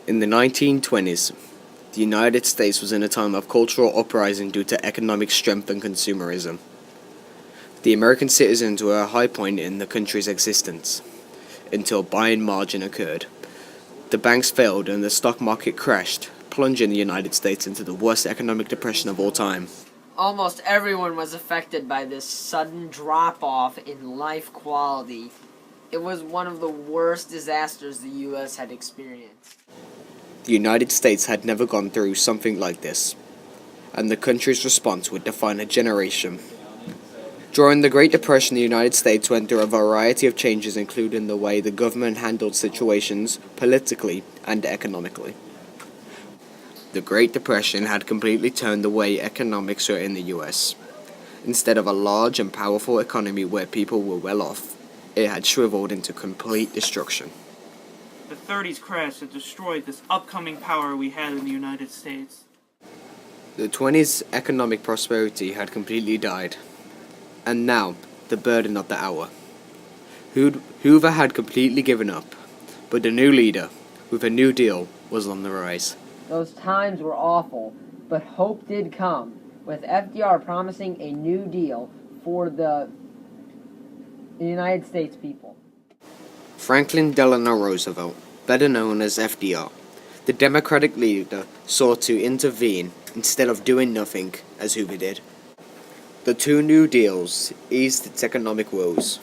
In the 1920s, the United States was in a time of cultural uprising due to economic strength and consumerism. The American citizens were at a high point in the country's existence, until buying margin occurred. The banks failed and the stock market crashed, plunging the United States into the worst economic depression of all time. Almost everyone was affected by this sudden drop-off in life quality. It was one of the worst disasters the U.S. had experienced. The United States had never gone through something like this, and the country's response would define a generation. During the Great Depression, the United States went through a variety of changes, including the way the government handled situations politically and economically. The Great Depression had completely turned the way economics were in the US. Instead of a large and powerful economy where people were well off, it had shriveled into complete destruction. The 30s crash had destroyed this upcoming power we had in the United States. The 20s economic prosperity had completely died. And now, the burden of the hour. Hoover had completely given up, but the new leader, with a New Deal, was on the rise. Those times were awful, but hope did come, with FDR promising a new deal for the United States people. Franklin Delano Roosevelt, better known as FDR, the Democratic leader, sought to intervene instead of doing nothing, as Hoover did. The two New Deals eased its economic woes,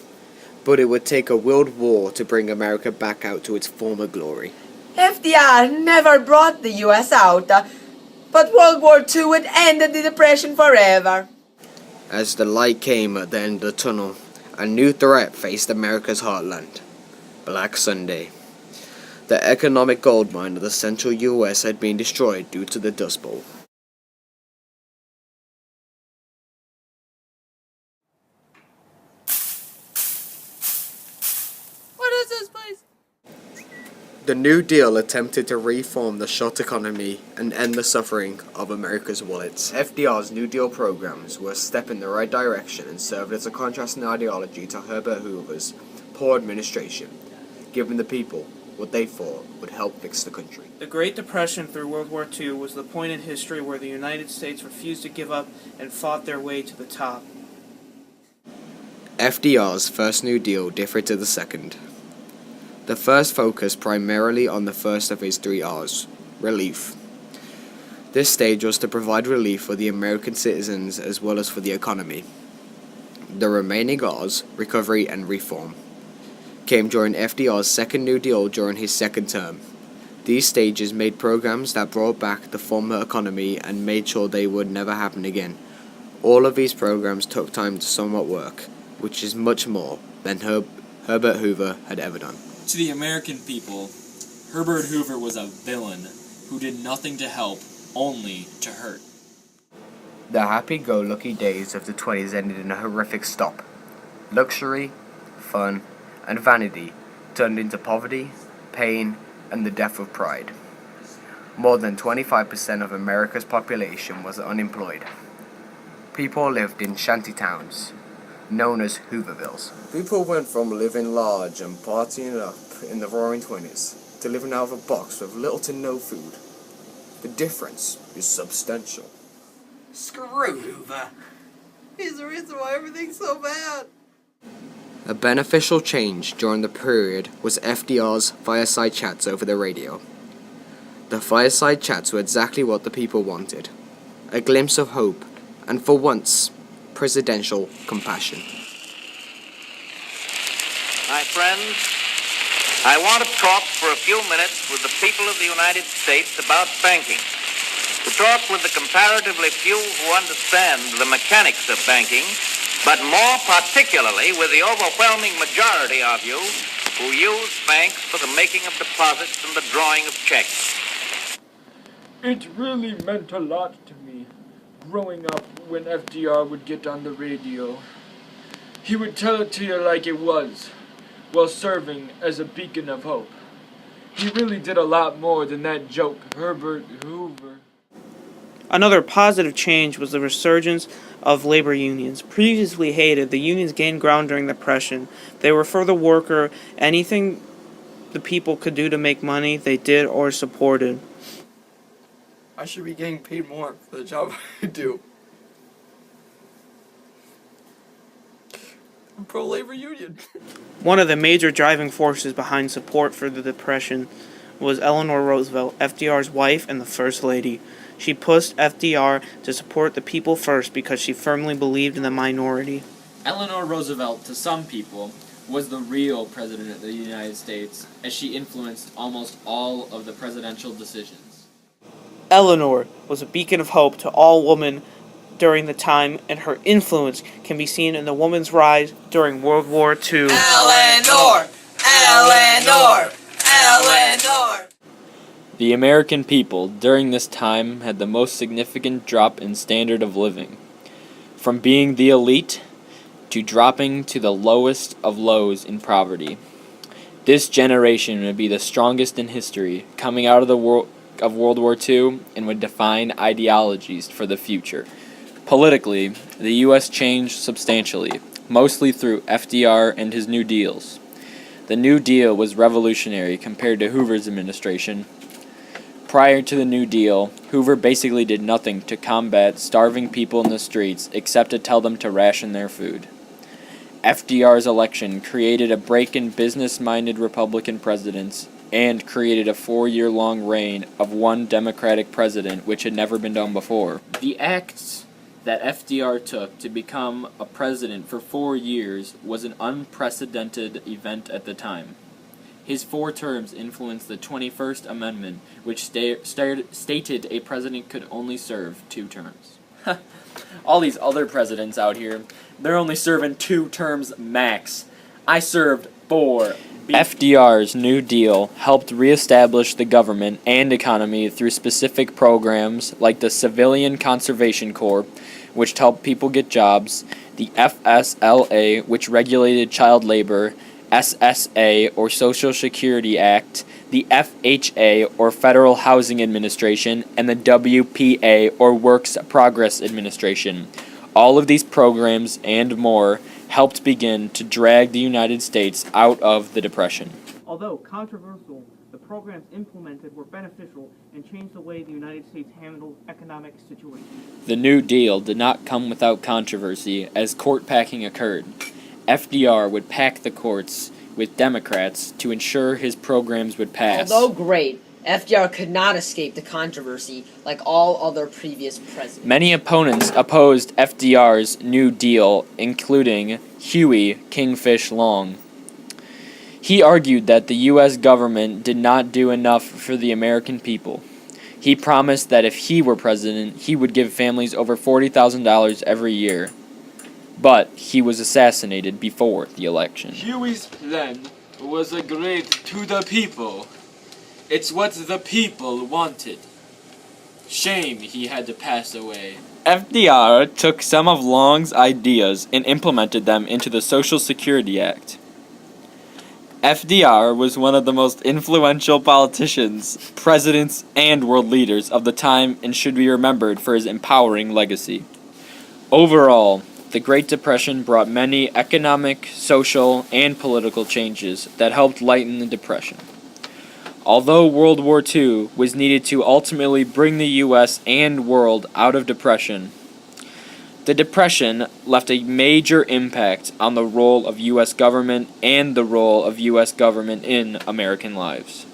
but it would take a world war to bring America back out to its former glory. FDR never brought the U.S. out, but World War II would end the Depression forever. As the light came at the end of the tunnel, a new threat faced America's heartland: Black Sunday. The economic goldmine of the central U.S. had been destroyed due to the Dust Bowl. What is this place? The New Deal attempted to reform the short economy and end the suffering of America's wallets. FDR's New Deal programs were a step in the right direction and served as a contrast in ideology to Herbert Hoover's poor administration, giving the people what they thought would help fix the country. The Great Depression through World War II was the point in history where the United States refused to give up and fought their way to the top. FDR's first New Deal differed to the second. The first focused primarily on the first of his three R's, relief. This stage was to provide relief for the American citizens as well as for the economy. The remaining R's, recovery and reform, came during FDR's second New Deal during his second term. These stages made programs that brought back the former economy and made sure they would never happen again. All of these programs took time to somewhat work, which is much more than Herbert Hoover had ever done. To the American people, Herbert Hoover was a villain who did nothing to help, only to hurt. The happy-go-lucky days of the 20s ended in a horrific stop. Luxury, fun, and vanity turned into poverty, pain, and the death of pride. More than 25% of America's population was unemployed. People lived in shantytowns, known as Hoovervilles. People went from living large and partying it up in the roaring 20s to living out of a box with little to no food. The difference is substantial. Screw Hoover. He's the reason why everything's so bad. A beneficial change during the period was FDR's fireside chats over the radio. The fireside chats were exactly what the people wanted: a glimpse of hope, and for once, presidential compassion. My friends, I want to talk for a few minutes with the people of the United States about banking. To talk with the comparatively few who understand the mechanics of banking, but more particularly with the overwhelming majority of you who use banks for the making of deposits and the drawing of checks. It really meant a lot to me, growing up, when FDR would get on the radio. He would tell it to you like it was, while serving as a beacon of hope. He really did a lot more than that joke, Herbert Hoover. Another positive change was the resurgence of labor unions. Previously hated, the unions gained ground during the Depression. They were for the worker. Anything the people could do to make money, they did or supported. I should be getting paid more for the job I do. I'm pro-labor union. One of the major driving forces behind support for the Depression was Eleanor Roosevelt, FDR's wife and the First Lady. She pushed FDR to support the people first because she firmly believed in the minority. Eleanor Roosevelt, to some people, was the real president of the United States, as she influenced almost all of the presidential decisions. Eleanor was a beacon of hope to all women during the time, and her influence can be seen in the woman's rise during World War II. Eleanor! Eleanor! Eleanor! The American people during this time had the most significant drop in standard of living, from being the elite to dropping to the lowest of lows in poverty. This generation would be the strongest in history, coming out of the World War II, and would define ideologies for the future. Politically, the U.S. changed substantially, mostly through FDR and his New Deals. The New Deal was revolutionary compared to Hoover's administration. Prior to the New Deal, Hoover basically did nothing to combat starving people in the streets except to tell them to ration their food. FDR's election created a break in business-minded Republican presidents and created a 4-year-long reign of one Democratic president, which had never been done before. The acts that FDR took to become a president for 4 years was an unprecedented event at the time. His 4 terms influenced the 21st Amendment, which stated a president could only serve 2 terms. All these other presidents out here, they're only serving 2 terms max. I served 4. FDR's New Deal helped reestablish the government and economy through specific programs like the Civilian Conservation Corps, which helped people get jobs, the FSLA, which regulated child labor, SSA, or Social Security Act, the FHA, or Federal Housing Administration, and the WPA, or Works Progress Administration. All of these programs and more helped begin to drag the United States out of the Depression. Although controversial, the programs implemented were beneficial and changed the way the United States handled economic situations. The New Deal did not come without controversy, as court packing occurred. FDR would pack the courts with Democrats to ensure his programs would pass. Although great, FDR could not escape the controversy like all other previous presidents. Many opponents opposed FDR's New Deal, including Huey Kingfish Long. He argued that the U.S. government did not do enough for the American people. He promised that if he were president, he would give families over $40,000 every year. But he was assassinated before the election. Huey's plan was a great to the people. It's what the people wanted. Shame he had to pass away. FDR took some of Long's ideas and implemented them into the Social Security Act. FDR was one of the most influential politicians, presidents, and world leaders of the time and should be remembered for his empowering legacy. Overall, the Great Depression brought many economic, social, and political changes that helped lighten the Depression. Although World War II was needed to ultimately bring the U.S. and world out of depression, the Depression left a major impact on the role of U.S. government and the role of U.S. government in American lives.